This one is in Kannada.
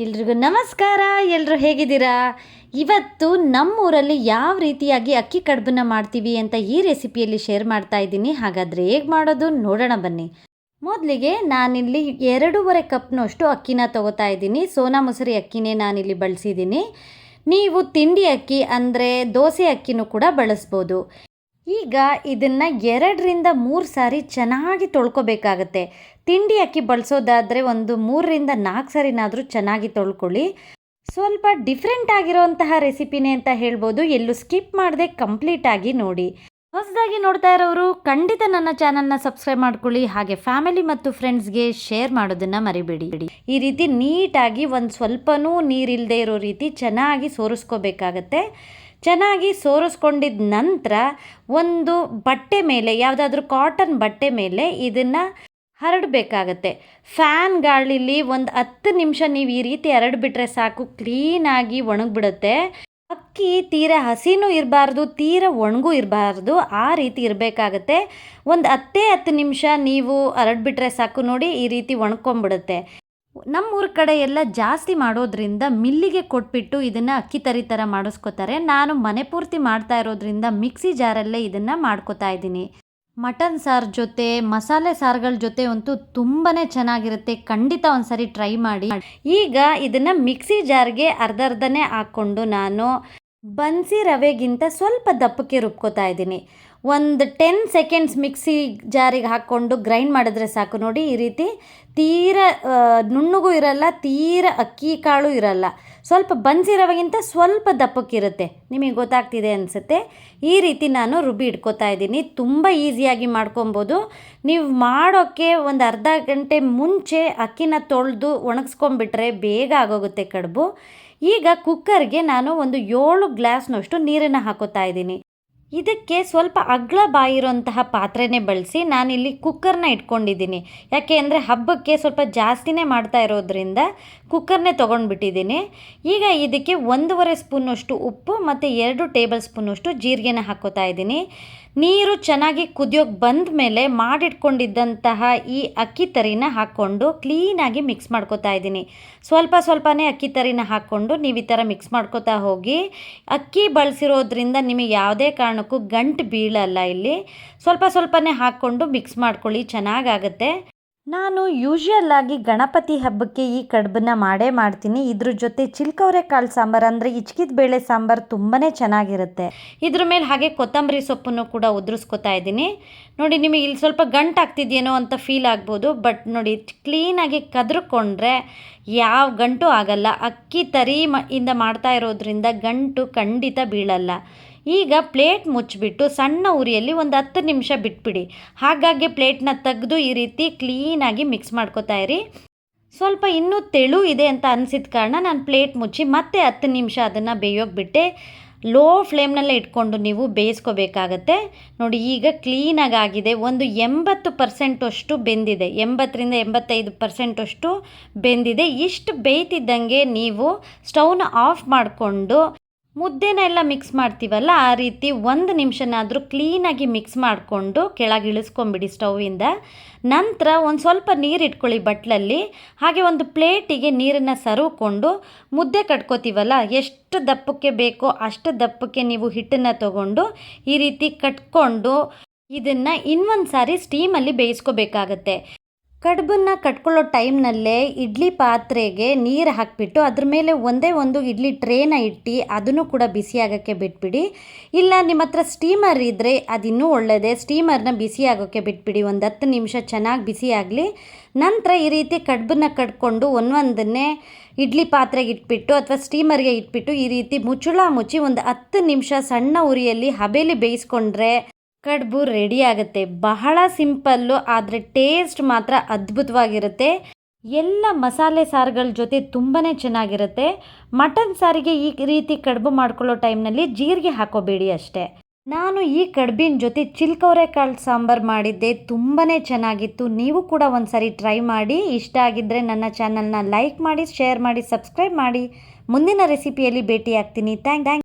ಎಲ್ರಿಗೂ ನಮಸ್ಕಾರ. ಎಲ್ಲರೂ ಹೇಗಿದ್ದೀರಾ? ಇವತ್ತು ನಮ್ಮೂರಲ್ಲಿ ಯಾವ ರೀತಿಯಾಗಿ ಅಕ್ಕಿ ಕಡುಬನ್ನ ಮಾಡ್ತೀವಿ ಅಂತ ಈ ರೆಸಿಪಿಯಲ್ಲಿ ಶೇರ್ ಮಾಡ್ತಾ ಇದ್ದೀನಿ. ಹಾಗಾದರೆ ಹೇಗೆ ಮಾಡೋದು ನೋಡೋಣ ಬನ್ನಿ. ಮೊದಲಿಗೆ ನಾನಿಲ್ಲಿ 2.5 ಕಪ್ನಷ್ಟು ಅಕ್ಕಿನ ತೊಗೋತಾ ಇದ್ದೀನಿ. ಸೋನಾ ಮಸೂರಿ ಅಕ್ಕಿನೇ ನಾನಿಲ್ಲಿ ಬಳಸಿದ್ದೀನಿ. ನೀವು ತಿಂಡಿ ಅಕ್ಕಿ ಅಂದರೆ ದೋಸೆ ಅಕ್ಕಿನೂ ಕೂಡ ಬಳಸ್ಬೋದು. ಈಗ ಇದನ್ನು 2ರಿಂದ 3 ಸಾರಿ ಚೆನ್ನಾಗಿ ತೊಳ್ಕೊಬೇಕಾಗತ್ತೆ. ತಿಂಡಿ ಅಕ್ಕಿ ಬಳಸೋದಾದರೆ ಒಂದು 3ರಿಂದ 4 ಸಾರಿನಾದರೂ ಚೆನ್ನಾಗಿ ತೊಳ್ಕೊಳ್ಳಿ. ಸ್ವಲ್ಪ ಡಿಫ್ರೆಂಟ್ ಆಗಿರೋಂತಹ ರೆಸಿಪಿನೇ ಅಂತ ಹೇಳ್ಬೋದು. ಎಲ್ಲೂ ಸ್ಕಿಪ್ ಮಾಡದೆ ಕಂಪ್ಲೀಟಾಗಿ ನೋಡಿ. ಹೊಸದಾಗಿ ನೋಡ್ತಾ ಇರೋರು ಖಂಡಿತ ನನ್ನ ಚಾನಲ್ನ ಸಬ್ಸ್ಕ್ರೈಬ್ ಮಾಡ್ಕೊಳ್ಳಿ. ಹಾಗೆ ಫ್ಯಾಮಿಲಿ ಮತ್ತು ಫ್ರೆಂಡ್ಸ್ಗೆ ಶೇರ್ ಮಾಡೋದನ್ನು ಮರಿಬೇಡಿ. ಈ ರೀತಿ ನೀಟಾಗಿ ಒಂದು ಸ್ವಲ್ಪನೂ ನೀರಿಲ್ಲದೆ ಇರೋ ರೀತಿ ಚೆನ್ನಾಗಿ ಸೋರಿಸ್ಕೋಬೇಕಾಗತ್ತೆ. ಚೆನ್ನಾಗಿ ಸೋರಿಸ್ಕೊಂಡಿದ್ದ ನಂತರ ಒಂದು ಬಟ್ಟೆ ಮೇಲೆ, ಯಾವುದಾದ್ರೂ ಕಾಟನ್ ಬಟ್ಟೆ ಮೇಲೆ ಇದನ್ನು ಹರಡಬೇಕಾಗತ್ತೆ. ಫ್ಯಾನ್ ಗಾಳಿಲಿ ಒಂದು 10 ನಿಮಿಷ ನೀವು ಈ ರೀತಿ ಹರಡ್ಬಿಟ್ರೆ ಸಾಕು, ಕ್ಲೀನಾಗಿ ಒಣಗಿಬಿಡುತ್ತೆ. ಅಕ್ಕಿ ತೀರಾ ಹಸಿನೂ ಇರಬಾರ್ದು, ತೀರಾ ಒಣಗೂ ಇರಬಾರ್ದು, ಆ ರೀತಿ ಇರಬೇಕಾಗತ್ತೆ. ಒಂದು 10 ನಿಮಿಷ ನೀವು ಹರಡ್ಬಿಟ್ರೆ ಸಾಕು. ನೋಡಿ, ಈ ರೀತಿ ಒಣಕೊಂಬಿಡುತ್ತೆ. ನಮ್ಮೂರ ಕಡೆ ಎಲ್ಲ ಜಾಸ್ತಿ ಮಾಡೋದ್ರಿಂದ ಮಿಲ್ಲಿಗೆ ಕೊಟ್ಬಿಟ್ಟು ಇದನ್ನು ಅಕ್ಕಿ ತರಿ ಥರ ಮಾಡಿಸ್ಕೋತಾರೆ. ನಾನು ಮನೆ ಪೂರ್ತಿ ಮಾಡ್ತಾ ಇರೋದ್ರಿಂದ ಮಿಕ್ಸಿ ಜಾರಲ್ಲೇ ಇದನ್ನು ಮಾಡ್ಕೋತಾ ಇದ್ದೀನಿ. ಮಟನ್ ಸಾರು ಜೊತೆ, ಮಸಾಲೆ ಸಾರುಗಳ ಜೊತೆ ಅಂತೂ ತುಂಬಾ ಚೆನ್ನಾಗಿರುತ್ತೆ. ಖಂಡಿತ ಒಂದ್ಸರಿ ಟ್ರೈ ಮಾಡಿ. ಈಗ ಇದನ್ನು ಮಿಕ್ಸಿ ಜಾರ್ಗೆ ಅರ್ಧನೇ ಹಾಕ್ಕೊಂಡು ನಾನು ಬನ್ಸಿ ರವೆಗಿಂತ ಸ್ವಲ್ಪ ದಪ್ಪಕ್ಕೆ ರುಬ್ಕೋತಾ ಇದ್ದೀನಿ. ಒಂದು 10 ಸೆಕೆಂಡ್ಸ್ ಮಿಕ್ಸಿ ಜಾರಿಗೆ ಹಾಕ್ಕೊಂಡು ಗ್ರೈಂಡ್ ಮಾಡಿದ್ರೆ ಸಾಕು. ನೋಡಿ, ಈ ರೀತಿ ತೀರಾ ನುಣ್ಣಗೂ ಇರಲ್ಲ, ತೀರಾ ಅಕ್ಕಿ ಕಾಳು ಇರಲ್ಲ. ಸ್ವಲ್ಪ ಬನ್ಸಿ ರವೆಗಿಂತ ಸ್ವಲ್ಪ ದಪ್ಪಕ್ಕಿರುತ್ತೆ. ನಿಮಗೆ ಗೊತ್ತಾಗ್ತಿದೆ ಅನಿಸುತ್ತೆ. ಈ ರೀತಿ ನಾನು ರುಬ್ಬಿ ಇಟ್ಕೋತಾ ಇದ್ದೀನಿ. ತುಂಬ ಈಸಿಯಾಗಿ ಮಾಡ್ಕೊಬೋದು. ನೀವು ಮಾಡೋಕ್ಕೆ ಒಂದು ಅರ್ಧ ಗಂಟೆ ಮುಂಚೆ ಅಕ್ಕಿನ ತೊಳೆದು ಒಣಗಿಸ್ಕೊಂಬಿಟ್ರೆ ಬೇಗ ಆಗೋಗುತ್ತೆ ಕಡುಬು. ಈಗ ಕುಕ್ಕರ್ಗೆ ನಾನು ಒಂದು 7 ಗ್ಲಾಸ್ನಷ್ಟು ನೀರನ್ನು ಹಾಕೋತಾ ಇದ್ದೀನಿ. ಇದಕ್ಕೆ ಸ್ವಲ್ಪ ಅಗ್ಲ ಬಾಯಿರೋಂತಹ ಪಾತ್ರೆನೇ ಬಳಸಿ ನಾನಿಲ್ಲಿ ಕುಕ್ಕರ್ನ ಇಟ್ಕೊಂಡಿದ್ದೀನಿ. ಯಾಕೆ ಅಂದರೆ ಹಬ್ಬಕ್ಕೆ ಸ್ವಲ್ಪ ಜಾಸ್ತಿನೇ ಮಾಡ್ತಾ ಇರೋದ್ರಿಂದ ಕುಕ್ಕರ್ನೇ ತೊಗೊಂಡ್ಬಿಟ್ಟಿದ್ದೀನಿ. ಈಗ ಇದಕ್ಕೆ 1.5 ಸ್ಪೂನಷ್ಟು ಉಪ್ಪು ಮತ್ತು 2 ಟೇಬಲ್ ಸ್ಪೂನಷ್ಟು ಜೀರಿಗೆನ ಹಾಕ್ಕೋತಾ ಇದ್ದೀನಿ. ನೀರು ಚೆನ್ನಾಗಿ ಕುದಿಯೋಕ್ಕೆ ಬಂದ ಮೇಲೆ ಮಾಡಿಟ್ಕೊಂಡಿದ್ದಂತಹ ಈ ಅಕ್ಕಿ ತರಿನ ಹಾಕ್ಕೊಂಡು ಕ್ಲೀನಾಗಿ ಮಿಕ್ಸ್ ಮಾಡ್ಕೋತಾ ಇದ್ದೀನಿ. ಸ್ವಲ್ಪನೇ ಅಕ್ಕಿ ತರಿನ ಹಾಕ್ಕೊಂಡು ನೀವು ಈ ಥರ ಮಿಕ್ಸ್ ಮಾಡ್ಕೋತಾ ಹೋಗಿ. ಅಕ್ಕಿ ಬಳಸಿರೋದ್ರಿಂದ ನಿಮಗೆ ಯಾವುದೇ ಕಾರಣಕ್ಕೂ ಗಂಟು ಬೀಳಲ್ಲ. ಇಲ್ಲಿ ಸ್ವಲ್ಪನೇ ಹಾಕ್ಕೊಂಡು ಮಿಕ್ಸ್ ಮಾಡ್ಕೊಳ್ಳಿ, ಚೆನ್ನಾಗಾಗುತ್ತೆ. ನಾನು ಯೂಶ್ವಲ್ ಆಗಿ ಗಣಪತಿ ಹಬ್ಬಕ್ಕೆ ಈ ಕಡುಬನ್ನ ಮಾಡ್ತೀನಿ. ಇದ್ರ ಜೊತೆ ಚಿಲ್ಕವರೆಕಾಳು ಸಾಂಬಾರು ಅಂದರೆ ಹಿಚ್ಕಿದ ಬೇಳೆ ಸಾಂಬಾರು ತುಂಬಾ ಚೆನ್ನಾಗಿರುತ್ತೆ. ಇದ್ರ ಮೇಲೆ ಹಾಗೆ ಕೊತ್ತಂಬರಿ ಸೊಪ್ಪನ್ನು ಕೂಡ ಉದುರಿಸ್ಕೊತಾ ಇದ್ದೀನಿ. ನೋಡಿ, ನಿಮಗೆ ಇಲ್ಲಿ ಸ್ವಲ್ಪ ಗಂಟು ಆಗ್ತಿದೆಯೇನೋ ಅಂತ ಫೀಲ್ ಆಗ್ಬೋದು. ಬಟ್ ನೋಡಿ, ಕ್ಲೀನಾಗಿ ಕದ್ರಕೊಂಡ್ರೆ ಯಾವ ಗಂಟು ಆಗಲ್ಲ. ಅಕ್ಕಿ ತರಿ ಇಂದ ಮಾಡ್ತಾ ಇರೋದ್ರಿಂದ ಗಂಟು ಖಂಡಿತ ಬೀಳಲ್ಲ. ಈಗ ಪ್ಲೇಟ್ ಮುಚ್ಚಿಬಿಟ್ಟು ಸಣ್ಣ ಉರಿಯಲ್ಲಿ ಒಂದು 10 ನಿಮಿಷ ಬಿಟ್ಬಿಡಿ. ಹಾಗಾಗಿ ಪ್ಲೇಟ್ನ ತೆಗೆದು ಈ ರೀತಿ ಕ್ಲೀನಾಗಿ ಮಿಕ್ಸ್ ಮಾಡ್ಕೋತಾ ಇರಿ. ಸ್ವಲ್ಪ ಇನ್ನೂ ತೆಳು ಇದೆ ಅಂತ ಅನಿಸಿದ ಕಾರಣ ನಾನು ಪ್ಲೇಟ್ ಮುಚ್ಚಿ ಮತ್ತೆ 10 ನಿಮಿಷ ಅದನ್ನು ಬೇಯೋಕೆ ಬಿಟ್ಟೆ. ಲೋ ಫ್ಲೇಮ್ನಲ್ಲೇ ಇಟ್ಕೊಂಡು ನೀವು ಬೇಯಿಸ್ಕೋಬೇಕಾಗತ್ತೆ. ನೋಡಿ, ಈಗ ಕ್ಲೀನಾಗಿ ಆಗಿದೆ. ಒಂದು 80% ಅಷ್ಟು ಬೆಂದಿದೆ. 80ರಿಂದ 85% ಅಷ್ಟು ಬೆಂದಿದೆ. ಇಷ್ಟು ಬೇಯ್ತಿದ್ದಂಗೆ ನೀವು ಸ್ಟವ್ನ ಆಫ್ ಮಾಡಿಕೊಂಡು ಮುದ್ದೆನೆಲ್ಲ ಮಿಕ್ಸ್ ಮಾಡ್ತೀವಲ್ಲ, ಆ ರೀತಿ 1 ನಿಮಿಷನಾದರೂ ಕ್ಲೀನಾಗಿ ಮಿಕ್ಸ್ ಮಾಡಿಕೊಂಡು ಕೆಳಗೆ ಇಳಿಸ್ಕೊಂಬಿಡಿ ಸ್ಟವ್ವಿಂದ. ನಂತರ ಒಂದು ಸ್ವಲ್ಪ ನೀರು ಇಟ್ಕೊಳ್ಳಿ ಬಟ್ಲಲ್ಲಿ. ಹಾಗೆ ಒಂದು ಪ್ಲೇಟಿಗೆ ನೀರನ್ನು ಸರಿಕೊಂಡು ಮುದ್ದೆ ಕಟ್ಕೋತೀವಲ್ಲ, ಎಷ್ಟು ದಪ್ಪಕ್ಕೆ ಬೇಕೋ ಅಷ್ಟು ದಪ್ಪಕ್ಕೆ ನೀವು ಹಿಟ್ಟನ್ನು ತಗೊಂಡು ಈ ರೀತಿ ಕಟ್ಕೊಂಡು ಇದನ್ನು ಇನ್ನೊಂದು ಸಾರಿ ಸ್ಟೀಮಲ್ಲಿ ಬೇಯಿಸ್ಕೋಬೇಕಾಗತ್ತೆ. ಕಡುಬನ್ನು ಕಟ್ಕೊಳ್ಳೋ ಟೈಮ್ನಲ್ಲೇ ಇಡ್ಲಿ ಪಾತ್ರೆಗೆ ನೀರು ಹಾಕಿಬಿಟ್ಟು ಅದ್ರ ಮೇಲೆ ಒಂದೇ ಒಂದು ಇಡ್ಲಿ ಟ್ರೇನ ಇಟ್ಟು ಅದನ್ನು ಕೂಡ ಬಿಸಿ ಆಗೋಕ್ಕೆ ಬಿಟ್ಬಿಡಿ. ಇಲ್ಲ ನಿಮ್ಮ ಹತ್ರ ಸ್ಟೀಮರ್ ಇದ್ದರೆ ಅದಿನ್ನೂ ಒಳ್ಳೆಯದೇ. ಸ್ಟೀಮರ್ನ ಬಿಸಿ ಆಗೋಕ್ಕೆ ಬಿಟ್ಬಿಡಿ. ಒಂದು 10 ನಿಮಿಷ ಚೆನ್ನಾಗಿ ಬಿಸಿ ಆಗಲಿ. ನಂತರ ಈ ರೀತಿ ಕಡುಬನ್ನು ಕಟ್ಕೊಂಡು ಒಂದೊಂದನ್ನೇ ಇಡ್ಲಿ ಪಾತ್ರೆಗೆ ಇಟ್ಬಿಟ್ಟು ಅಥವಾ ಸ್ಟೀಮರ್ಗೆ ಇಟ್ಬಿಟ್ಟು ಈ ರೀತಿ ಮುಚ್ಚಿ ಒಂದು 10 ನಿಮಿಷ ಸಣ್ಣ ಉರಿಯಲ್ಲಿ ಹಬೇಲಿ ಬೇಯಿಸ್ಕೊಂಡ್ರೆ ಕಡುಬು ರೆಡಿ ಆಗುತ್ತೆ. ಬಹಳ ಸಿಂಪಲ್ಲು, ಆದರೆ ಟೇಸ್ಟ್ ಮಾತ್ರ ಅದ್ಭುತವಾಗಿರುತ್ತೆ. ಎಲ್ಲ ಮಸಾಲೆ ಸಾರುಗಳ ಜೊತೆ ತುಂಬಾ ಚೆನ್ನಾಗಿರುತ್ತೆ. ಮಟನ್ ಸಾರಿಗೆ ಈ ರೀತಿ ಕಡುಬು ಮಾಡ್ಕೊಳ್ಳೋ ಟೈಮ್ನಲ್ಲಿ ಜೀರಿಗೆ ಹಾಕೋಬೇಡಿ ಅಷ್ಟೇ. ನಾನು ಈ ಕಡುಬಿನ ಜೊತೆ ಚಿಲ್ಕವರೆಕಾಳು ಸಾಂಬಾರು ಮಾಡಿದ್ದೆ, ತುಂಬಾ ಚೆನ್ನಾಗಿತ್ತು. ನೀವು ಕೂಡ ಒಂದು ಸಾರಿ ಟ್ರೈ ಮಾಡಿ. ಇಷ್ಟ ಆಗಿದ್ದರೆ ನನ್ನ ಚಾನಲ್ನ ಲೈಕ್ ಮಾಡಿ, ಶೇರ್ ಮಾಡಿ, ಸಬ್ಸ್ಕ್ರೈಬ್ ಮಾಡಿ. ಮುಂದಿನ ರೆಸಿಪಿಯಲ್ಲಿ ಭೇಟಿ ಆಗ್ತೀನಿ. ಥ್ಯಾಂಕ್ಸ್.